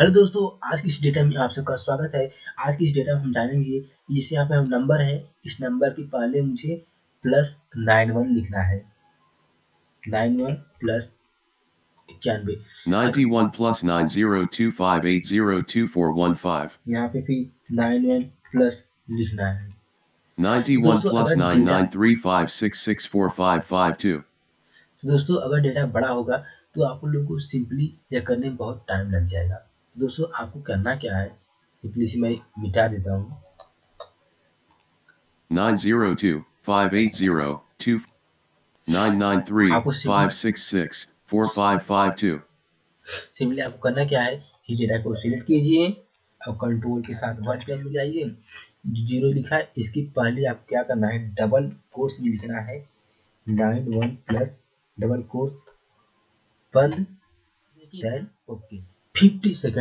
Hello दोस्तों, आज की इस डेटा में आप सबका स्वागत है। आज की इस डेटा में हम जानेंगे कि जैसे यहाँ पे हम नंबर है, इस नंबर के पहले मुझे प्लस 91 लिखना है। 91 प्लस 91 91 plus 9025802415. यहाँ पे फिर 91 प्लस लिखना है। 91 दोस्तों plus अगर डेटा 9935664552. दोस्तों अगर डेटा बड़ा होगा तो आप लोगों को सिंपली यह करने में बहुत टाइम लग जाएगा। दोस्तों आपको करना क्या है, सिंपली इसे मैं मिटा देता हूँ। आपको9025802 सिंपली आपको करना क्या है, इस डेटा को सिलेक्ट कीजिए और कंट्रोल के साथ वर्ड प्लेस में जाइए। जो जीरो लिखा है इसकी पहले आपको क्या करना है, डबल कोर्स में लिखना है 91 प्लस डबल कोर्स बंद, देन ओके। 50 सेकंड